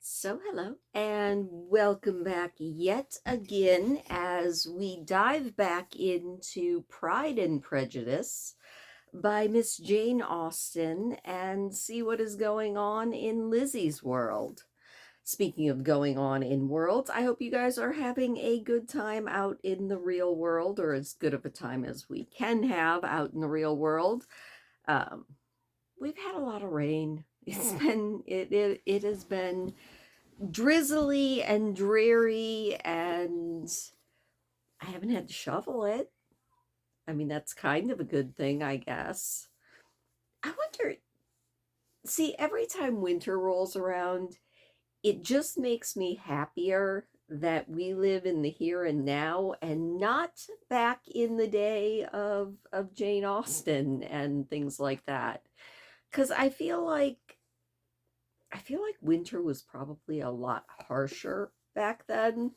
So, hello and welcome back yet again as we dive back into Pride and Prejudice by Miss Jane Austen and see what is going on in Lizzie's world. Speaking of going on in worlds, I hope you guys are having a good time out in the real world, or as good of a time as we can have out in the real world. Um, we've had a lot of rain. It has been drizzly and dreary, and I haven't had to shovel it. I mean, that's kind of a good thing, I guess. I wonder, see, every time winter rolls around, it just makes me happier that we live in the here and now and not back in the day of Jane Austen and things like that. Cuz I feel like winter was probably a lot harsher back then.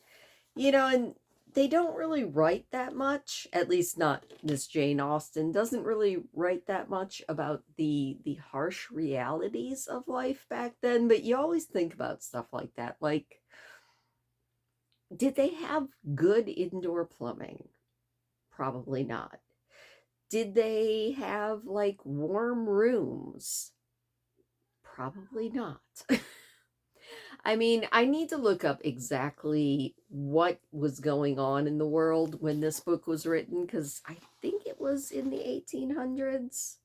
And they don't really write that much, at least not Miss Jane Austen doesn't really write that much about the harsh realities of life back then, but you always think about stuff like that. Like, did they have good indoor plumbing? Probably not. Did they have like warm rooms? Probably not. I mean, I need to look up exactly what was going on in the world when this book was written because I think it was in the 1800s.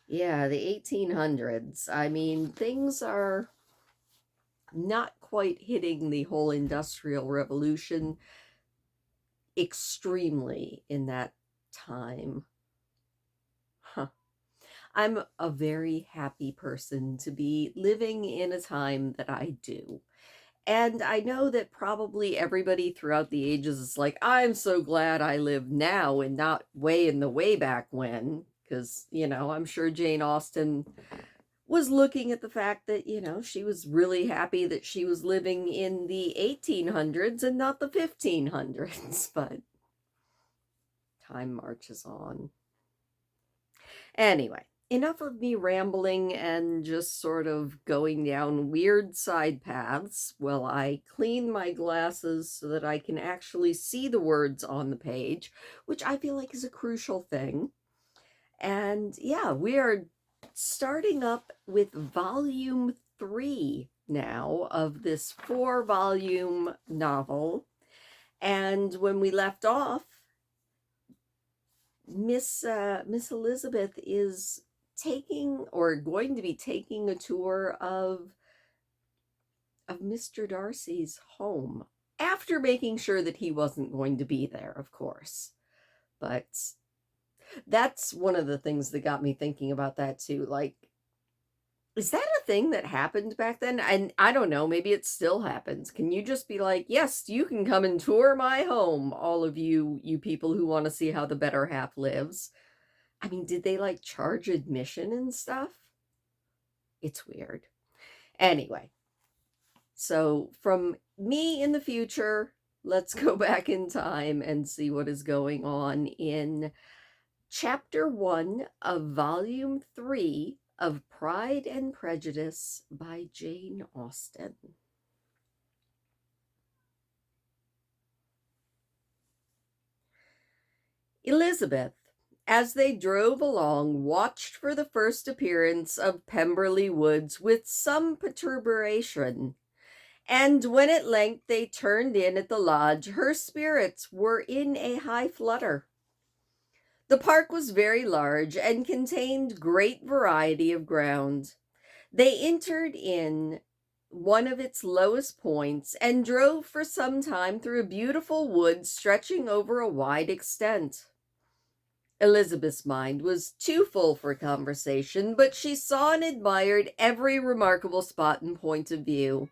Yeah, the 1800s. I mean, things are not quite hitting the whole Industrial Revolution extremely in that time. Huh. I'm a very happy person to be living in a time that I do. And I know that probably everybody throughout the ages is like, I'm so glad I live now and not way in the way back when. Because, I'm sure Jane Austen was looking at the fact that, she was really happy that she was living in the 1800s and not the 1500s. But time marches on. Anyway, enough of me rambling and just sort of going down weird side paths while I clean my glasses so that I can actually see the words on the page, which I feel like is a crucial thing. And yeah, we are starting up with volume 3 now of this 4-volume novel. And when we left off, Miss Elizabeth is taking or going to be taking a tour of Mr. Darcy's home after making sure that he wasn't going to be there, of course. But that's one of the things that got me thinking about that too. Like, is that a thing that happened back then? And I don't know, maybe it still happens. Can you just be like, yes, you can come and tour my home, all of you people who want to see how the better half lives? I mean, did they like charge admission and stuff? It's weird. Anyway, so from me in the future, let's go back in time and see what is going on in chapter 1 of volume 3 of Pride and Prejudice by Jane Austen. Elizabeth, as they drove along, watched for the first appearance of Pemberley Woods with some perturbation. And when at length they turned in at the lodge, her spirits were in a high flutter. The park was very large and contained great variety of ground. They entered in one of its lowest points and drove for some time through a beautiful wood stretching over a wide extent. Elizabeth's mind was too full for conversation, but she saw and admired every remarkable spot and point of view.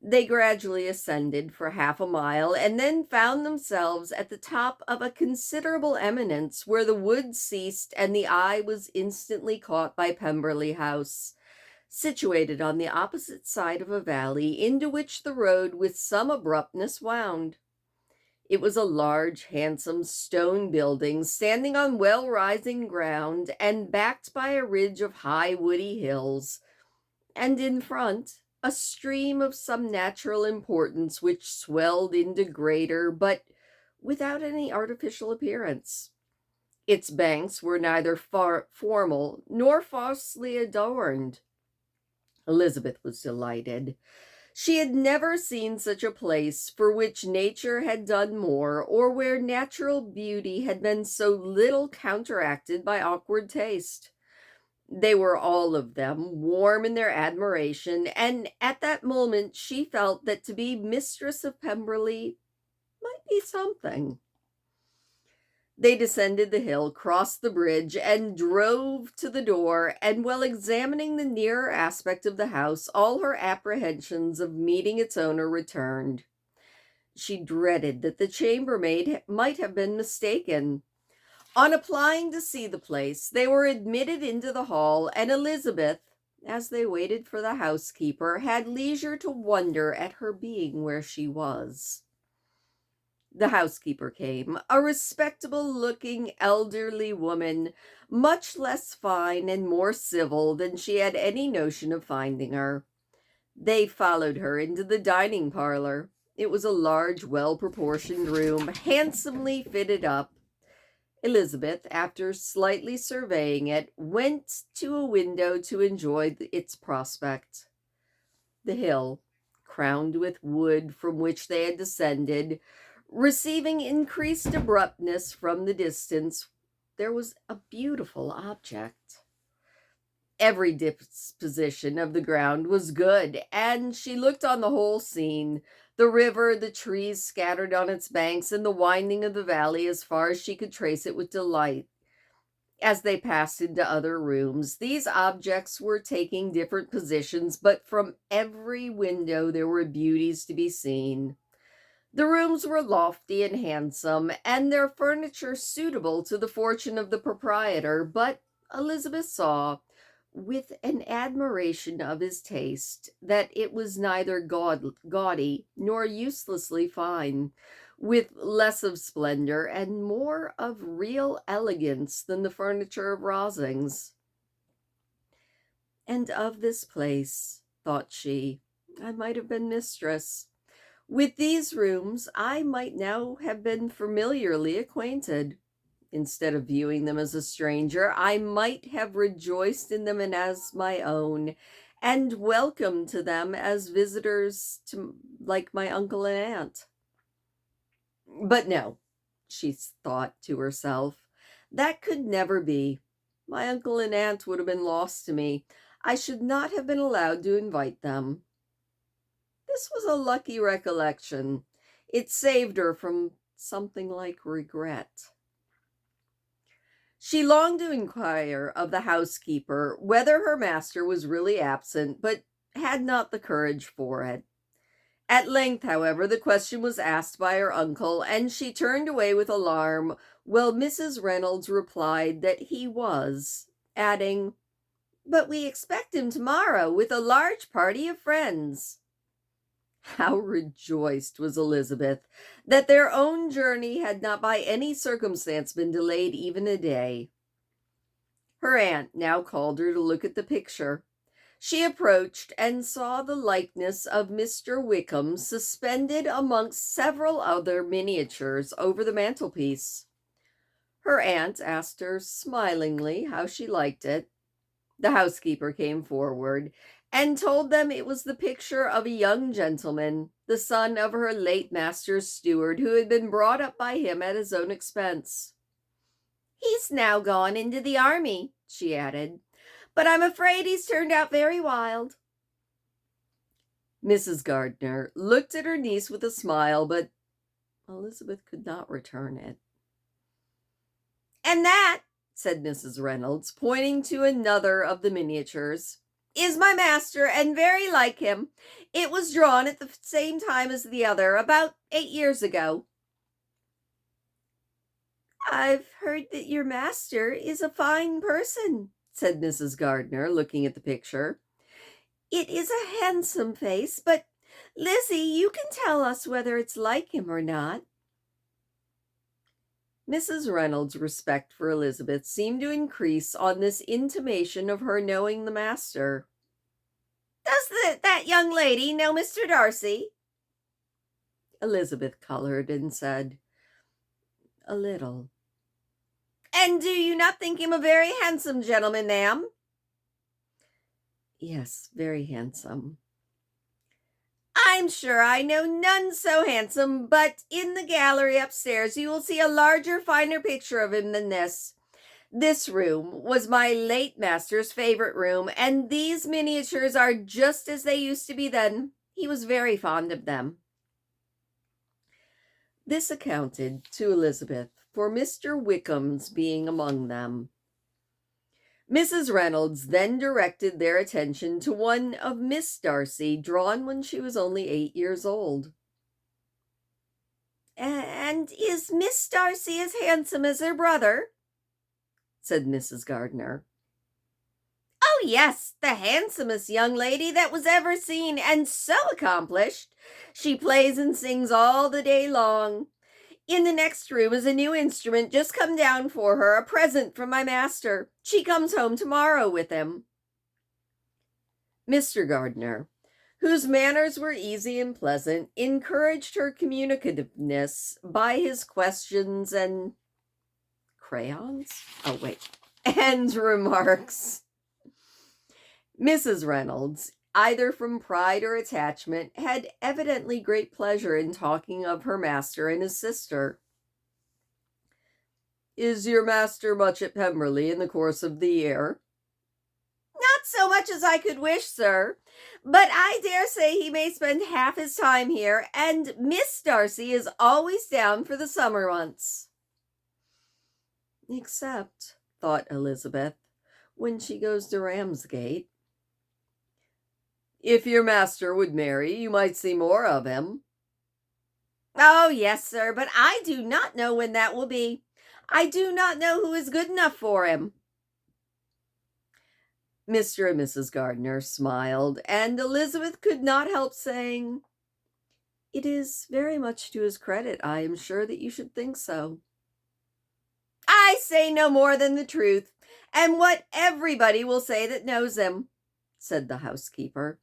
They gradually ascended for half a mile and then found themselves at the top of a considerable eminence where the wood ceased and the eye was instantly caught by Pemberley House, situated on the opposite side of a valley into which the road with some abruptness wound. It was a large, handsome stone building standing on well-rising ground and backed by a ridge of high woody hills, and in front, a stream of some natural importance which swelled into greater, but without any artificial appearance. Its banks were neither formal nor falsely adorned. Elizabeth was delighted. She had never seen such a place for which nature had done more, or where natural beauty had been so little counteracted by awkward taste. They were all of them warm in their admiration, and at that moment she felt that to be mistress of Pemberley might be something. They descended the hill, crossed the bridge, and drove to the door, and while examining the nearer aspect of the house, all her apprehensions of meeting its owner returned. She dreaded that the chambermaid might have been mistaken. On applying to see the place, they were admitted into the hall, and Elizabeth, as they waited for the housekeeper, had leisure to wonder at her being where she was. The housekeeper came, a respectable-looking elderly woman, much less fine and more civil than she had any notion of finding her. They followed her into the dining parlor. It was a large, well-proportioned room, handsomely fitted up. Elizabeth, after slightly surveying it, went to a window to enjoy its prospect. The hill, crowned with wood from which they had descended, receiving increased abruptness from the distance, there was a beautiful object. Every disposition of the ground was good, and she looked on the whole scene, the river, the trees scattered on its banks, and the winding of the valley as far as she could trace it, with delight. As they passed into other rooms, these objects were taking different positions, but from every window there were beauties to be seen. The rooms were lofty and handsome, and their furniture suitable to the fortune of the proprietor, but Elizabeth saw, with an admiration of his taste, that it was neither gaudy nor uselessly fine, with less of splendor and more of real elegance than the furniture of Rosings. And of this place, thought she, I might have been mistress. With these rooms I might now have been familiarly acquainted. Instead of viewing them as a stranger, I might have rejoiced in them and as my own, and welcomed to them as visitors to, like my uncle and aunt. But no, she thought to herself, that could never be. My uncle and aunt would have been lost to me. I should not have been allowed to invite them. This was a lucky recollection. It saved her from something like regret. She longed to inquire of the housekeeper whether her master was really absent, but had not the courage for it. At length, however, the question was asked by her uncle, and she turned away with alarm, while Mrs. Reynolds replied that he was, adding, "But we expect him tomorrow with a large party of friends." How rejoiced was Elizabeth that their own journey had not by any circumstance been delayed even a day. Her aunt now called her to look at the picture. She approached and saw the likeness of Mr. Wickham suspended amongst several other miniatures over the mantelpiece. Her aunt asked her smilingly how she liked it. The housekeeper came forward and told them it was the picture of a young gentleman, the son of her late master's steward, who had been brought up by him at his own expense. "He's now gone into the army," she added, "but I'm afraid he's turned out very wild." Mrs. Gardiner looked at her niece with a smile, but Elizabeth could not return it. "And that," said Mrs. Reynolds, pointing to another of the miniatures, "is my master, and very like him. It was drawn at the same time as the other, about 8 years ago." "I've heard that your master is a fine person," said Mrs. Gardiner, looking at the picture. "It is a handsome face, but Lizzie, you can tell us whether it's like him or not." Mrs. Reynolds' respect for Elizabeth seemed to increase on this intimation of her knowing the master. Does that young lady know Mr. Darcy? Elizabeth colored and said, "A little." "And do you not think him a very handsome gentleman, ma'am?" "Yes, very handsome." "I'm sure I know none so handsome, but in the gallery upstairs you will see a larger, finer picture of him than this. This room was my late master's favorite room, and these miniatures are just as they used to be then. He was very fond of them." This accounted to Elizabeth for Mr. Wickham's being among them. Mrs. Reynolds then directed their attention to one of Miss Darcy, drawn when she was only 8 years old. "And is Miss Darcy as handsome as her brother?" said Mrs. Gardiner. "Oh, yes, the handsomest young lady that was ever seen, and so accomplished. She plays and sings all the day long. In the next room is a new instrument just come down for her, a present from my master. She comes home tomorrow with him." Mr. Gardiner, whose manners were easy and pleasant, encouraged her communicativeness by his questions and and remarks. Mrs. Reynolds, either from pride or attachment, had evidently great pleasure in talking of her master and his sister. "Is your master much at Pemberley in the course of the year?" "Not so much as I could wish, sir, but I dare say he may spend half his time here, and Miss Darcy is always down for the summer months." "Except," thought Elizabeth, "when she goes to Ramsgate." "If your master would marry, you might see more of him." "Oh, yes, sir, but I do not know when that will be. I do not know who is good enough for him." Mr. and Mrs. Gardiner smiled, and Elizabeth could not help saying, "It is very much to his credit, I am sure, that you should think so." "I say no more than the truth, and what everybody will say that knows him," said the housekeeper.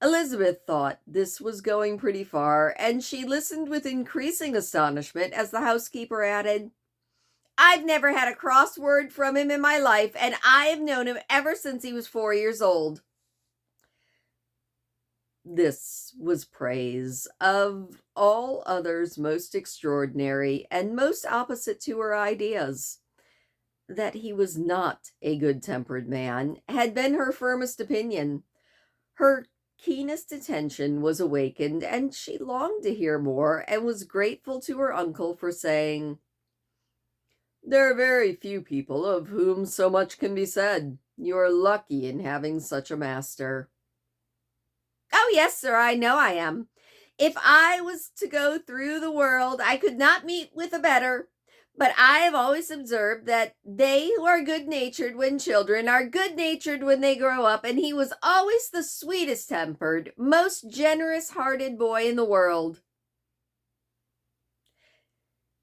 Elizabeth thought this was going pretty far, and she listened with increasing astonishment as the housekeeper added, "I've never had a cross word from him in my life, and I have known him ever since he was 4 years old." This was praise, of all others most extraordinary and most opposite to her ideas. That he was not a good-tempered man had been her firmest opinion. Her keenest attention was awakened, and she longed to hear more, and was grateful to her uncle for saying, "There are very few people of whom so much can be said. You are lucky in having such a master." "Oh, yes, sir, I know I am. If I was to go through the world, I could not meet with a better. But I have always observed that they who are good-natured when children are good-natured when they grow up, and he was always the sweetest-tempered, most generous-hearted boy in the world."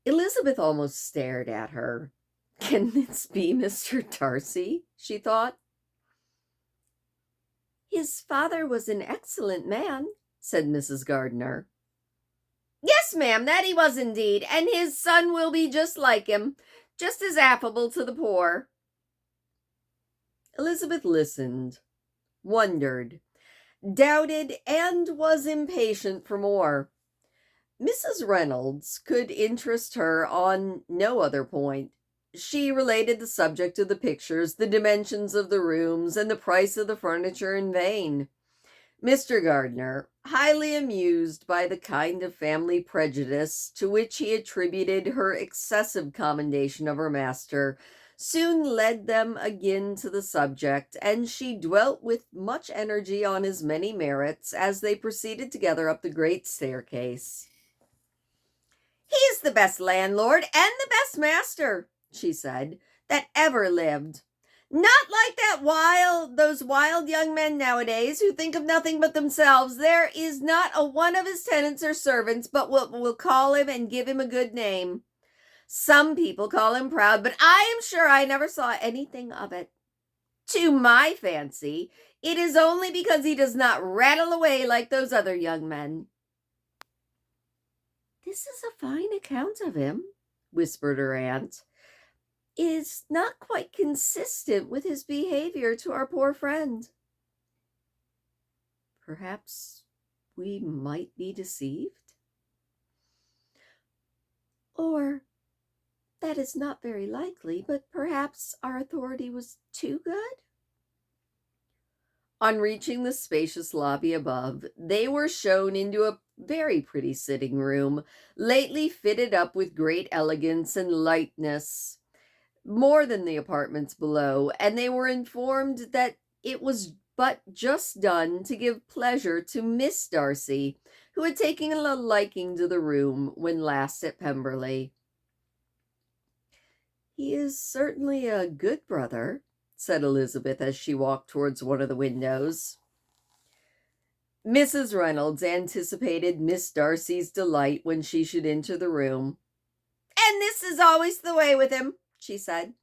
Elizabeth almost stared at her. "Can this be Mr. Darcy?" she thought. "His father was an excellent man," said Mrs. Gardiner. "Yes, ma'am, that he was indeed, and his son will be just like him, just as affable to the poor." Elizabeth listened, wondered, doubted, and was impatient for more. Mrs. Reynolds could interest her on no other point. She related the subject of the pictures, the dimensions of the rooms, and the price of the furniture in vain. Mr. Gardiner, highly amused by the kind of family prejudice to which he attributed her excessive commendation of her master, soon led them again to the subject, and she dwelt with much energy on his many merits as they proceeded together up the great staircase. "He's the best landlord and the best master," she said, "that ever lived. Not like those wild young men nowadays who think of nothing but themselves. There is not a one of his tenants or servants but will call him and give him a good name. Some people call him proud, but I am sure I never saw anything of it. To my fancy, It is only because he does not rattle away like those other young men." "This is a fine account of him," whispered her aunt. "It is not quite consistent with his behavior to our poor friend." "Perhaps we might be deceived?" "Or that is not very likely, but perhaps our authority was too good?" On reaching the spacious lobby above, they were shown into a very pretty sitting room, lately fitted up with great elegance and lightness, more than the apartments below, and they were informed that it was but just done to give pleasure to Miss Darcy, who had taken a liking to the room when last at Pemberley. "He is certainly a good brother," said Elizabeth as she walked towards one of the windows. Mrs. Reynolds anticipated Miss Darcy's delight when she should enter the room. "And this is always the way with him," she said.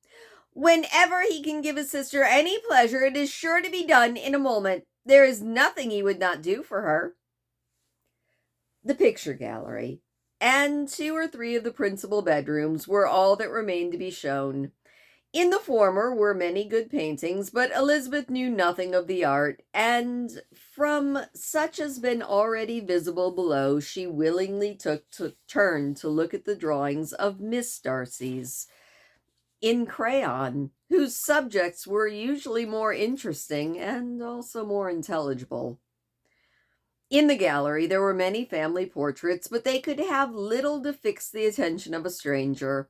"Whenever he can give his sister any pleasure, it is sure to be done in a moment. There is nothing he would not do for her." The picture gallery and 2 or 3 of the principal bedrooms were all that remained to be shown. In the former were many good paintings, but Elizabeth knew nothing of the art, and from such as been already visible below, she willingly took turn to look at the drawings of Miss Darcy's in crayon, whose subjects were usually more interesting and also more intelligible. In the gallery there were many family portraits, but they could have little to fix the attention of a stranger.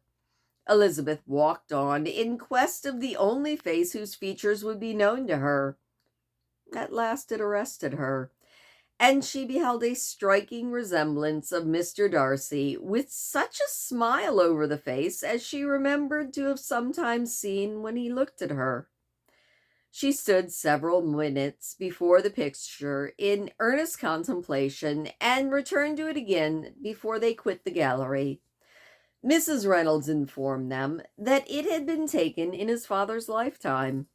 Elizabeth walked on in quest of the only face whose features would be known to her. At last it arrested her, and she beheld a striking resemblance of Mr. Darcy, with such a smile over the face as she remembered to have sometimes seen when he looked at her. She stood several minutes before the picture in earnest contemplation, and returned to it again before they quit the gallery. Mrs. Reynolds informed them that it had been taken in his father's lifetime.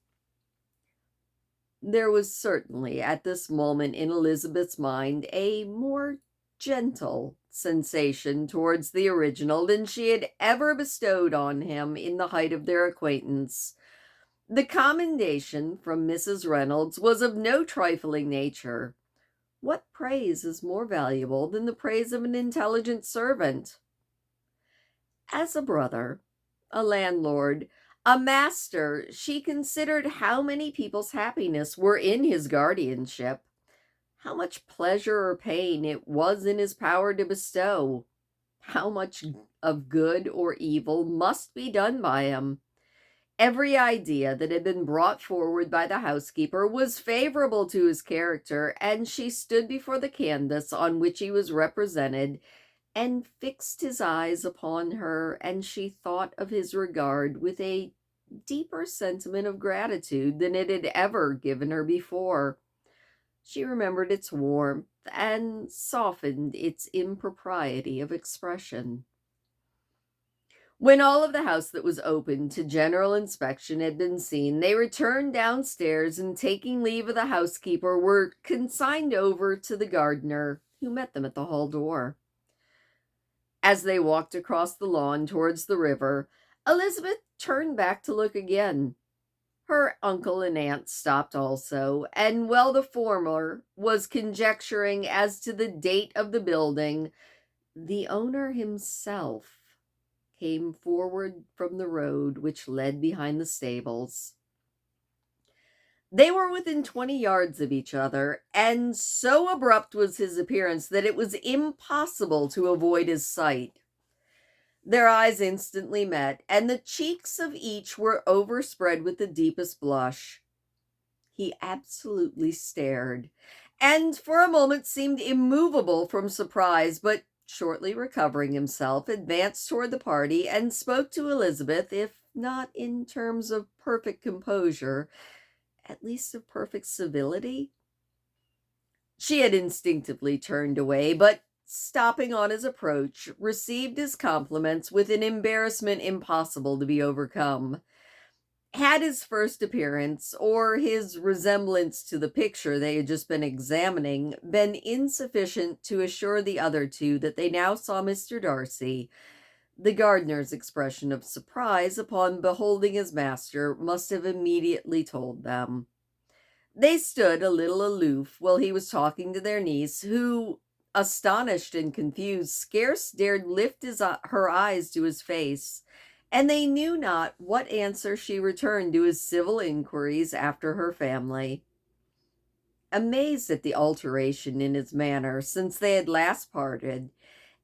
There was certainly at this moment in Elizabeth's mind a more gentle sensation towards the original than she had ever bestowed on him in the height of their acquaintance. The commendation from Mrs. Reynolds was of no trifling nature. What praise is more valuable than the praise of an intelligent servant? As a brother, a landlord, a master, she considered how many people's happiness were in his guardianship, how much pleasure or pain it was in his power to bestow, how much of good or evil must be done by him. Every idea that had been brought forward by the housekeeper was favorable to his character, and she stood before the canvas on which he was represented, and fixed his eyes upon her, and she thought of his regard with a deeper sentiment of gratitude than it had ever given her before. She remembered its warmth, and softened its impropriety of expression. When all of the house that was open to general inspection had been seen, they returned downstairs, and taking leave of the housekeeper, were consigned over to the gardener, who met them at the hall door. As they walked across the lawn towards the river, Elizabeth turned back to look again. Her uncle and aunt stopped also, and while the former was conjecturing as to the date of the building, the owner himself came forward from the road which led behind the stables. They were within 20 yards of each other, and so abrupt was his appearance that it was impossible to avoid his sight. Their eyes instantly met, and the cheeks of each were overspread with the deepest blush. He absolutely stared, and for a moment seemed immovable from surprise, but shortly recovering himself, advanced toward the party and spoke to Elizabeth, if not in terms of perfect composure, at least of perfect civility. She had instinctively turned away, but stopping on his approach, received his compliments with an embarrassment impossible to be overcome. Had his first appearance, or his resemblance to the picture they had just been examining, been insufficient to assure the other two that they now saw Mr. Darcy, the gardener's expression of surprise upon beholding his master must have immediately told them. They stood a little aloof while he was talking to their niece, who, astonished and confused, scarce dared lift her eyes to his face, and they knew not what answer she returned to his civil inquiries after her family. Amazed at the alteration in his manner since they had last parted,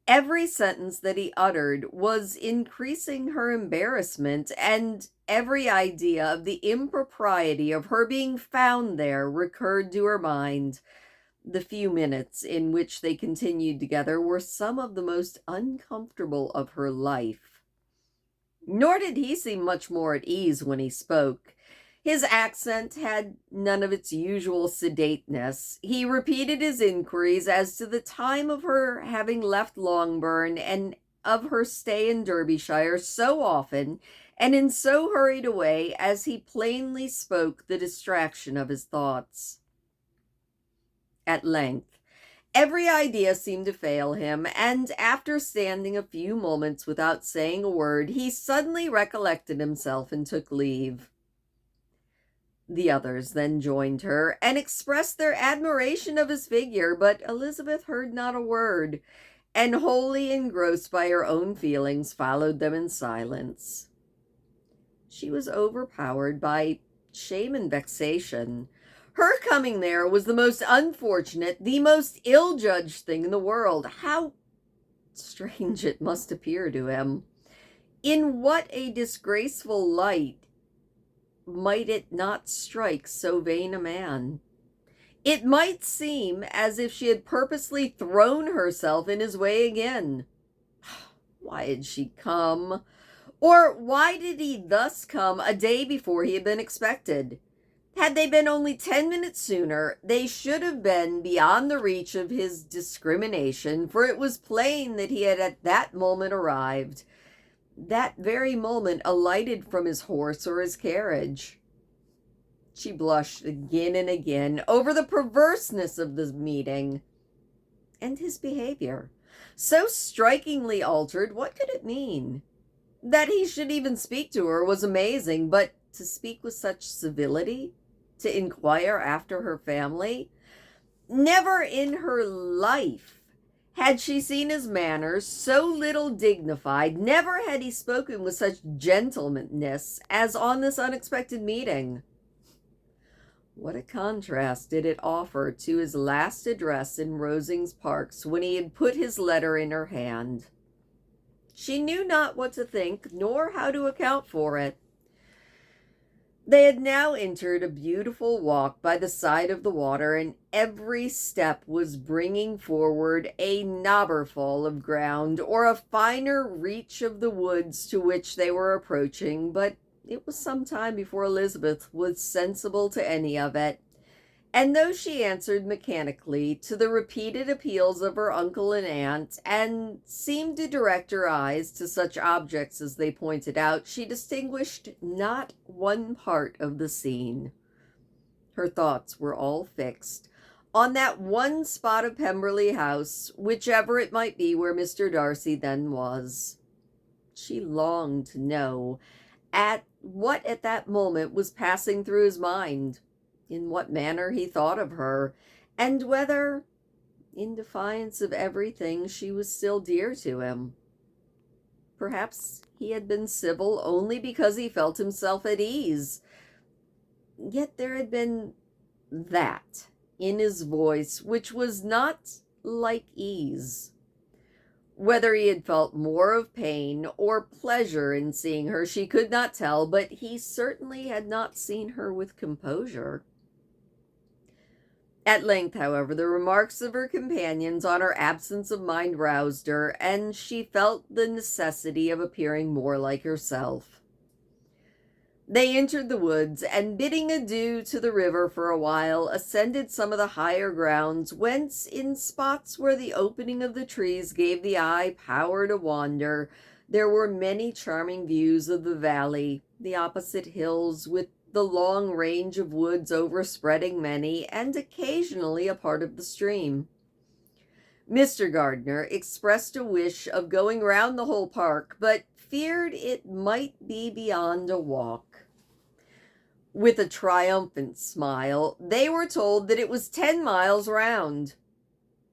every sentence that he uttered was increasing her embarrassment, and every idea of the impropriety of her being found there recurred to her mind. The few minutes in which they continued together were some of the most uncomfortable of her life. Nor did he seem much more at ease when he spoke. His accent had none of its usual sedateness. He repeated his inquiries as to the time of her having left Longbourn and of her stay in Derbyshire so often and in so hurried a way as he plainly spoke the distraction of his thoughts. At length, every idea seemed to fail him, and after standing a few moments without saying a word, he suddenly recollected himself and took leave. The others then joined her, and expressed their admiration of his figure, but Elizabeth heard not a word, and wholly engrossed by her own feelings, followed them in silence. She was overpowered by shame and vexation. Her coming there was the most unfortunate, the most ill-judged thing in the world. How strange it must appear to him! In what a disgraceful light might it not strike so vain a man? It might seem as if she had purposely thrown herself in his way again. Why had she come? Or why did he thus come a day before he had been expected? Had they been only 10 minutes sooner, they should have been beyond the reach of his discrimination, for it was plain that he had at that moment arrived, that very moment alighted from his horse or his carriage. She blushed again and again over the perverseness of the meeting and his behavior. So strikingly altered, what could it mean? That he should even speak to her was amazing, but to speak with such civility, to inquire after her family, never in her life had she seen his manners so little dignified, never had he spoken with such gentlemanness as on this unexpected meeting. What a contrast did it offer to his last address in Rosings Parks, when he had put his letter in her hand. She knew not what to think, nor how to account for it. They had now entered a beautiful walk by the side of the water, and every step was bringing forward a knobberful of ground, or a finer reach of the woods to which they were approaching, but it was some time before Elizabeth was sensible to any of it, and though she answered mechanically to the repeated appeals of her uncle and aunt, and seemed to direct her eyes to such objects as they pointed out, she distinguished not one part of the scene. Her thoughts were all fixed on that one spot of Pemberley House, whichever it might be where Mr. Darcy then was. She longed to know what at that moment was passing through his mind, in what manner he thought of her, and whether, in defiance of everything, she was still dear to him. Perhaps he had been civil only because he felt himself at ease. Yet there had been that in his voice which was not like ease. Whether he had felt more of pain or pleasure in seeing her, she could not tell, but he certainly had not seen her with composure. At length, however, the remarks of her companions on her absence of mind roused her, and she felt the necessity of appearing more like herself. They entered the woods, and bidding adieu to the river for a while, ascended some of the higher grounds, whence, in spots where the opening of the trees gave the eye power to wander, There were many charming views of the valley, the opposite hills, with the long range of woods overspreading many, and occasionally a part of the stream. Mr. Gardner expressed a wish of going round the whole park, but feared it might be beyond a walk. With a triumphant smile, they were told that it was 10 miles round.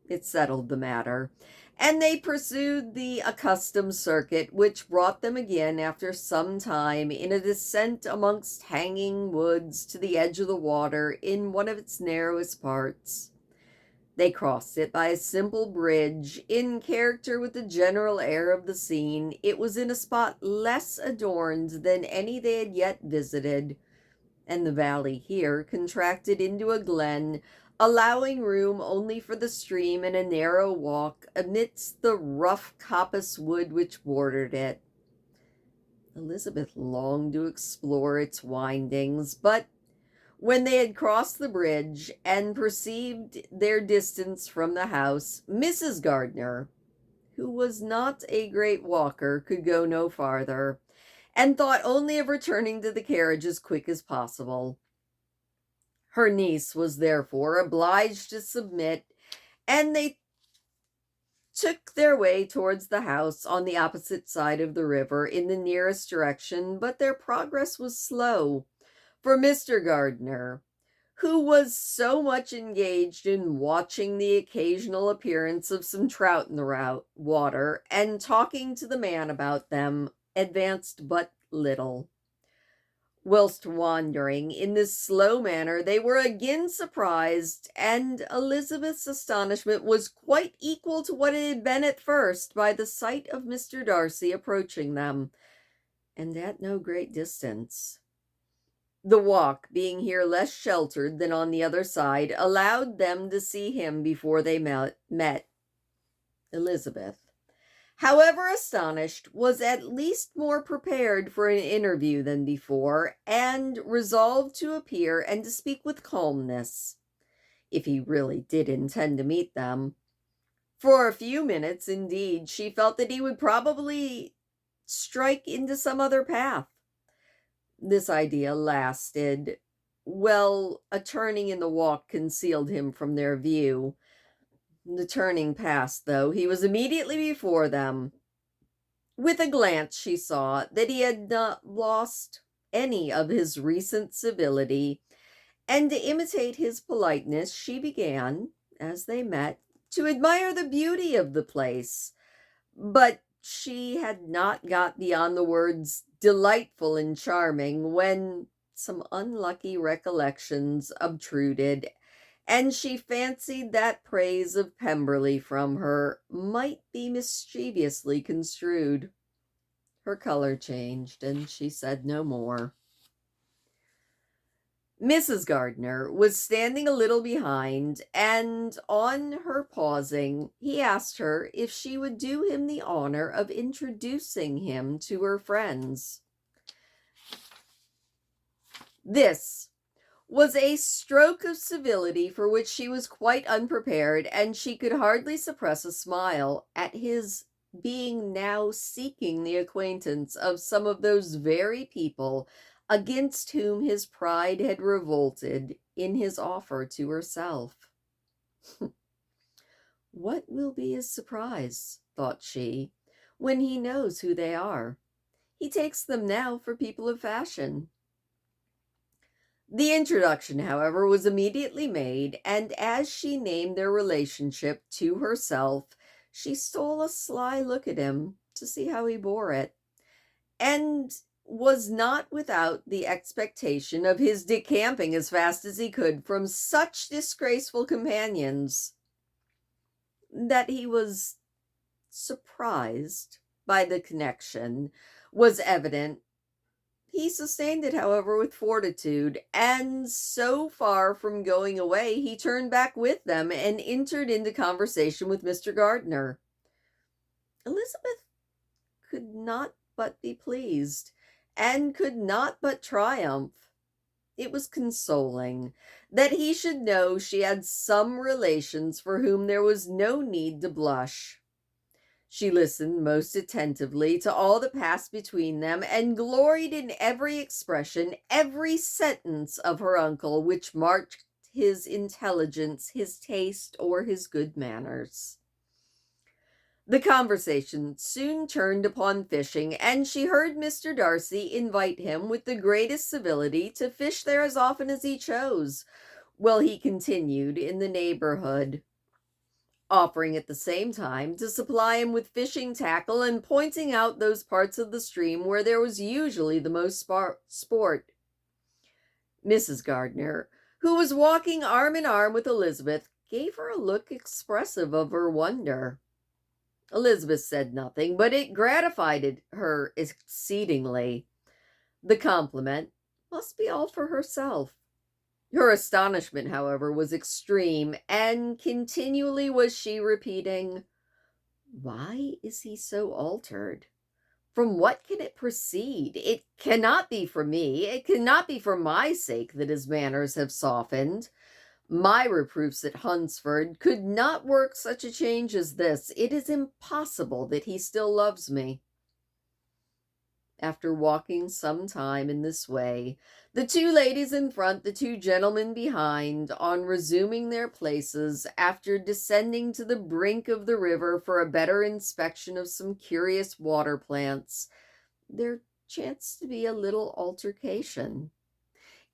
It settled the matter, and they pursued the accustomed circuit, which brought them again after some time in a descent amongst hanging woods to the edge of the water in one of its narrowest parts. They crossed it by a simple bridge, in character with the general air of the scene. It was in a spot less adorned than any they had yet visited, and the valley here contracted into a glen, allowing room only for the stream and a narrow walk amidst the rough coppice wood which bordered it. Elizabeth longed to explore its windings, but when they had crossed the bridge and perceived their distance from the house, Mrs. Gardner, who was not a great walker, could go no farther, and thought only of returning to the carriage as quick as possible. Her niece was therefore obliged to submit, and they took their way towards the house on the opposite side of the river in the nearest direction, but their progress was slow, for Mr. Gardner, who was so much engaged in watching the occasional appearance of some trout in the water and talking to the man about them, advanced but little. Whilst wandering in this slow manner, they were again surprised, and Elizabeth's astonishment was quite equal to what it had been at first, by the sight of Mr. Darcy approaching them, and at no great distance. The walk, being here less sheltered than on the other side, allowed them to see him before they met. Elizabeth, however astonished, was at least more prepared for an interview than before, and resolved to appear and to speak with calmness, if he really did intend to meet them. For a few minutes, indeed, she felt that he would probably strike into some other path. This idea lasted. Well, a turning in the walk concealed him from their view. The turning past, though, he was immediately before them. With a glance, she saw that he had not lost any of his recent civility, and to imitate his politeness, she began, as they met, to admire the beauty of the place. But she had not got beyond the words delightful and charming when some unlucky recollections obtruded, and she fancied that praise of Pemberley from her might be mischievously construed. Her color changed, and she said no more. Mrs. Gardner was standing a little behind, and on her pausing, he asked her if she would do him the honor of introducing him to her friends. This was a stroke of civility for which she was quite unprepared, and she could hardly suppress a smile at his being now seeking the acquaintance of some of those very people against whom his pride had revolted in his offer to herself. What will be his surprise, thought she, when he knows who they are? He takes them now for people of fashion. The introduction, however, was immediately made, and as she named their relationship to herself, she stole a sly look at him to see how he bore it, and was not without the expectation of his decamping as fast as he could from such disgraceful companions. That he was surprised by the connection was evident. He sustained it, however, with fortitude, and so far from going away, he turned back with them and entered into conversation with Mr. Gardner. Elizabeth could not but be pleased, and could not but triumph. It was consoling that he should know she had some relations for whom there was no need to blush. She listened most attentively to all that passed between them, and gloried in every expression, every sentence of her uncle, which marked his intelligence, his taste, or his good manners. The conversation soon turned upon fishing, and she heard Mr. Darcy invite him with the greatest civility to fish there as often as he chose, while he continued in the neighborhood, offering at the same time to supply him with fishing tackle and pointing out those parts of the stream where there was usually the most sport. Mrs. Gardner, who was walking arm in arm with Elizabeth, gave her a look expressive of her wonder. Elizabeth said nothing, but it gratified her exceedingly. The compliment must be all for herself. Her astonishment, however, was extreme, and continually was she repeating, "Why is he so altered? From what can it proceed? It cannot be for me. It cannot be for my sake that his manners have softened. My reproofs at Hunsford could not work such a change as this. It is impossible that he still loves me." After walking some time in this way, the two ladies in front, the two gentlemen behind, on resuming their places, after descending to the brink of the river for a better inspection of some curious water plants, there chanced to be a little altercation.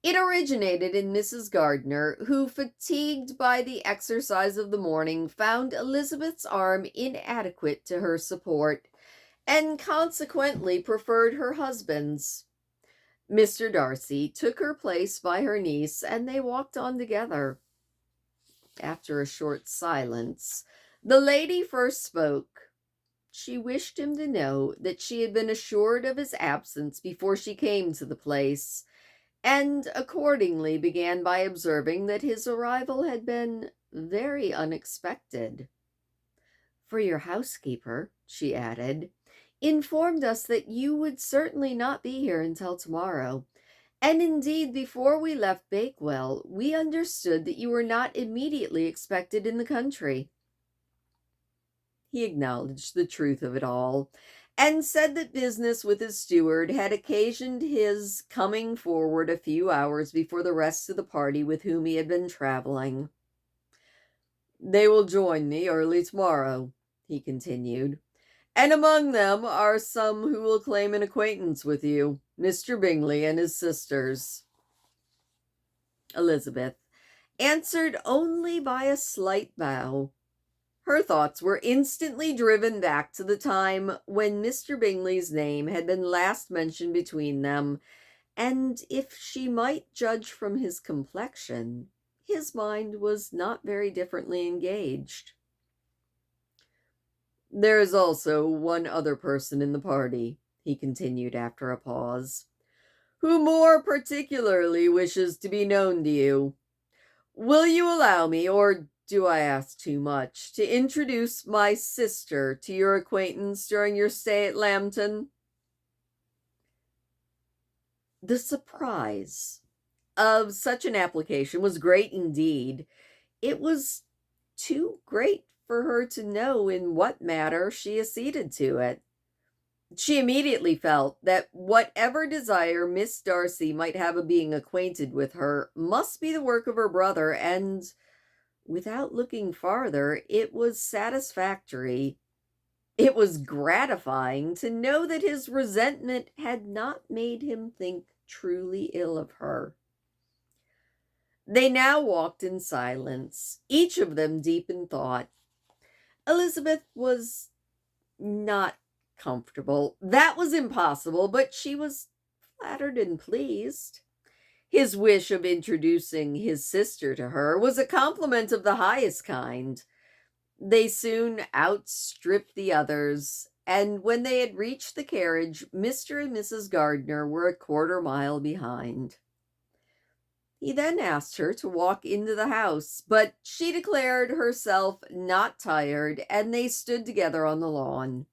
It originated in Mrs. Gardner, who, fatigued by the exercise of the morning, found Elizabeth's arm inadequate to her support, and consequently preferred her husband's. Mr. Darcy took her place by her niece, and they walked on together. After a short silence, the lady first spoke. She wished him to know that she had been assured of his absence before she came to the place, and accordingly began by observing that his arrival had been very unexpected. "For your housekeeper," she added, "informed us that you would certainly not be here until tomorrow. And indeed, before we left Bakewell, we understood that you were not immediately expected in the country." He acknowledged the truth of it all, and said that business with his steward had occasioned his coming forward a few hours before the rest of the party with whom he had been traveling. "They will join me early tomorrow," he continued, "and among them are some who will claim an acquaintance with you, Mr. Bingley and his sisters." Elizabeth answered only by a slight bow. Her thoughts were instantly driven back to the time when Mr. Bingley's name had been last mentioned between them, and if she might judge from his complexion, his mind was not very differently engaged. "There is also one other person in the party," he continued after a pause, "who more particularly wishes to be known to you. Will you allow me, or do I ask too much, to introduce my sister to your acquaintance during your stay at Lambton?" The surprise of such an application was great indeed. It was too great for her to know in what manner she acceded to it. She immediately felt that whatever desire Miss Darcy might have of being acquainted with her must be the work of her brother, and without looking farther, it was satisfactory. It was gratifying to know that his resentment had not made him think truly ill of her. They now walked in silence, each of them deep in thought. Elizabeth was not comfortable. That was impossible, but she was flattered and pleased. His wish of introducing his sister to her was a compliment of the highest kind. They soon outstripped the others, and when they had reached the carriage, Mr. and Mrs. Gardner were a quarter-mile behind. He then asked her to walk into the house, but she declared herself not tired, and they stood together on the lawn.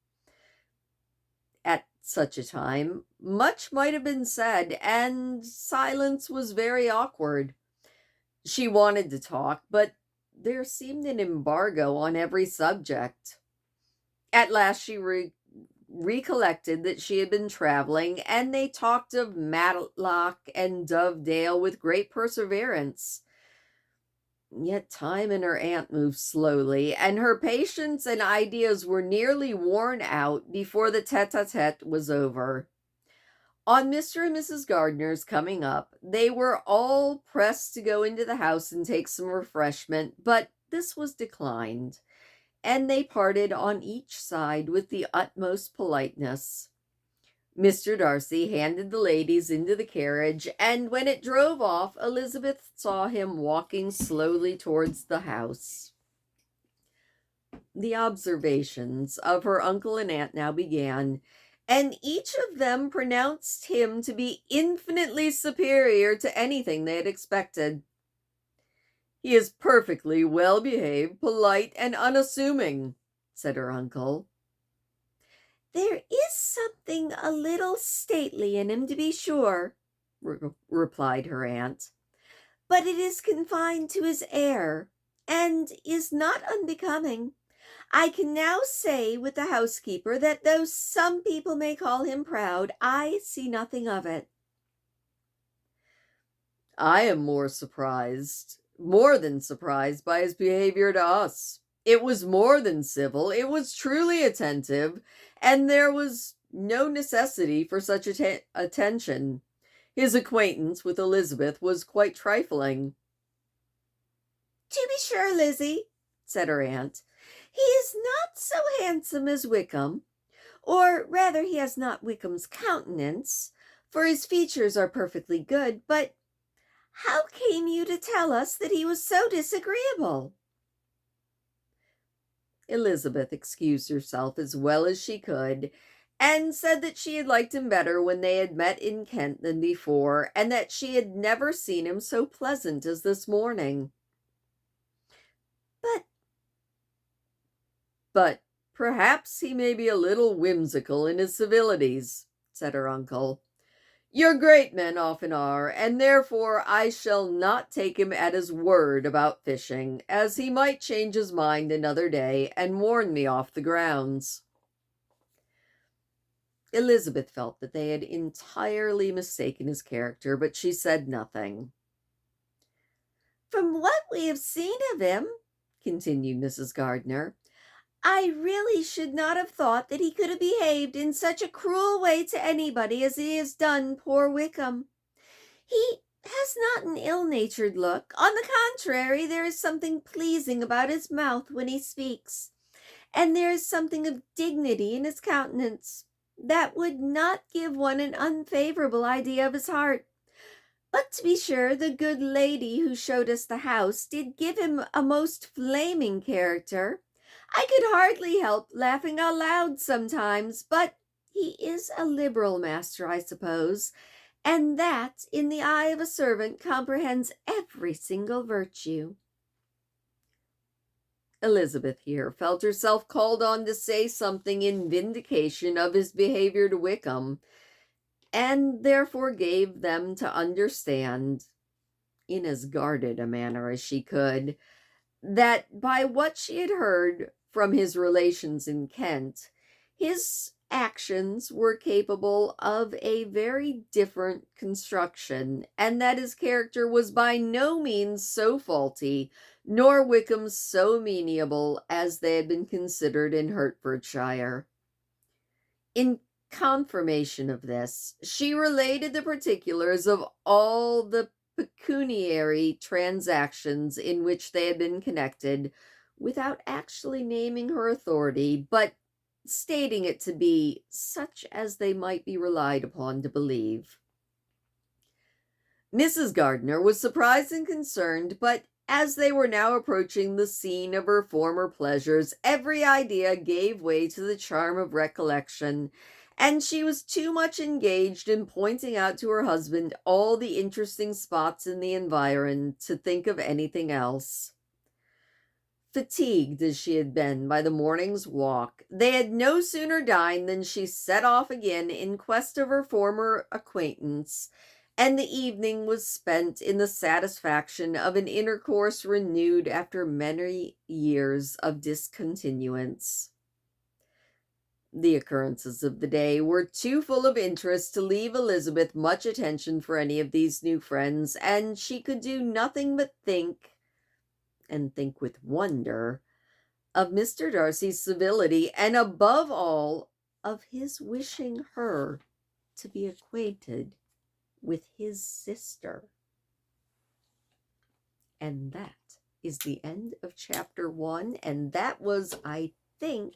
At such a time, much might have been said, and silence was very awkward. She wanted to talk, but there seemed an embargo on every subject. At last she recollected that she had been traveling, and they talked of Matlock and Dovedale with great perseverance. Yet time and her aunt moved slowly, and her patience and ideas were nearly worn out before the tete-a-tete was over. On Mr. and Mrs. Gardner's coming up, they were all pressed to go into the house and take some refreshment, but this was declined, and they parted on each side with the utmost politeness. Mr. Darcy handed the ladies into the carriage, and when it drove off, Elizabeth saw him walking slowly towards the house. The observations of her uncle and aunt now began, and each of them pronounced him to be infinitely superior to anything they had expected. "He is perfectly well behaved, polite, and unassuming," said her uncle. "There is something a little stately in him, to be sure," replied her aunt, "but it is confined to his air, and is not unbecoming. I can now say with the housekeeper that though some people may call him proud, I see nothing of it." "I am more than surprised by his behavior to us. It was more than civil, it was truly attentive, and there was no necessity for such attention. His acquaintance with Elizabeth was quite trifling." "To be sure, Lizzie," said her aunt, "he is not so handsome as Wickham, or rather he has not Wickham's countenance, for his features are perfectly good. But how came you to tell us that he was so disagreeable?" Elizabeth excused herself as well as she could, and said that she had liked him better when they had met in Kent than before, and that she had never seen him so pleasant as this morning. But But perhaps he may be a little whimsical in his civilities," said her uncle. "Your great men often are, and therefore I shall not take him at his word about fishing, as he might change his mind another day and warn me off the grounds." Elizabeth felt that they had entirely mistaken his character, but she said nothing. "From what we have seen of him," continued Mrs. Gardner, "I really should not have thought that he could have behaved in such a cruel way to anybody as he has done poor Wickham. He has not an ill-natured look. On the contrary, there is something pleasing about his mouth when he speaks, and there is something of dignity in his countenance that would not give one an unfavorable idea of his heart. But to be sure, the good lady who showed us the house did give him a most flaming character. I could hardly help laughing aloud sometimes, but he is a liberal master, I suppose, and that, in the eye of a servant, comprehends every single virtue." Elizabeth here felt herself called on to say something in vindication of his behavior to Wickham, and therefore gave them to understand, in as guarded a manner as she could, that by what she had heard from his relations in Kent, his actions were capable of a very different construction, and that his character was by no means so faulty, nor Wickham so amiable as they had been considered in Hertfordshire. In confirmation of this, she related the particulars of all the pecuniary transactions in which they had been connected, without actually naming her authority, but stating it to be such as they might be relied upon to believe. Mrs. Gardner was surprised and concerned, but as they were now approaching the scene of her former pleasures, every idea gave way to the charm of recollection, and she was too much engaged in pointing out to her husband all the interesting spots in the environ to think of anything else. Fatigued as she had been by the morning's walk, they had no sooner dined than she set off again in quest of her former acquaintance, and the evening was spent in the satisfaction of an intercourse renewed after many years of discontinuance. The occurrences of the day were too full of interest to leave Elizabeth much attention for any of these new friends, and she could do nothing but think, and think with wonder, of Mr. Darcy's civility, and above all, of his wishing her to be acquainted with his sister. And that is the end of chapter 1, and that was, I think,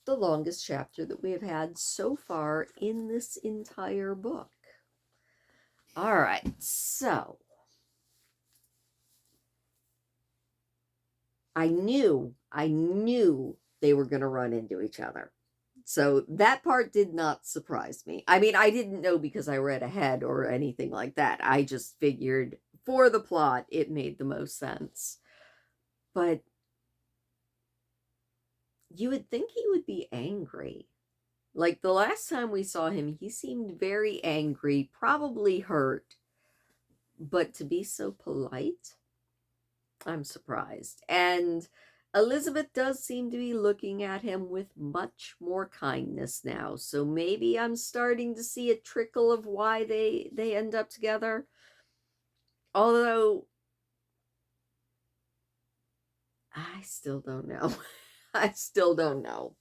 the longest chapter that we have had so far in this entire book. All right, so I knew they were going to run into each other. So that part did not surprise me. I mean, I didn't know because I read ahead or anything like that. I just figured for the plot, it made the most sense. But you would think he would be angry. Like the last time we saw him, he seemed very angry, probably hurt. But to be so polite, I'm surprised. And Elizabeth does seem to be looking at him with much more kindness now. So maybe I'm starting to see a trickle of why they end up together. Although I still don't know. I still don't know.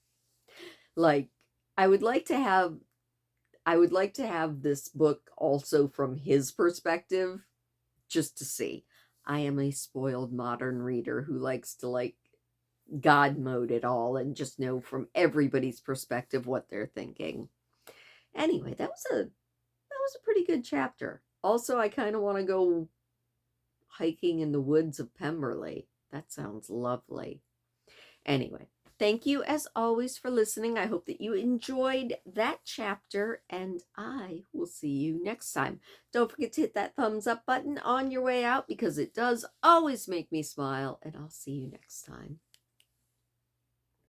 Like, I would like to have this book also from his perspective, just to see. I am a spoiled modern reader who likes to like God mode it all and just know from everybody's perspective what they're thinking. Anyway, that was a pretty good chapter. Also, I kind of want to go hiking in the woods of Pemberley. That sounds lovely. Anyway, thank you as always for listening. I hope that you enjoyed that chapter, and I will see you next time. Don't forget to hit that thumbs up button on your way out because it does always make me smile, and I'll see you next time.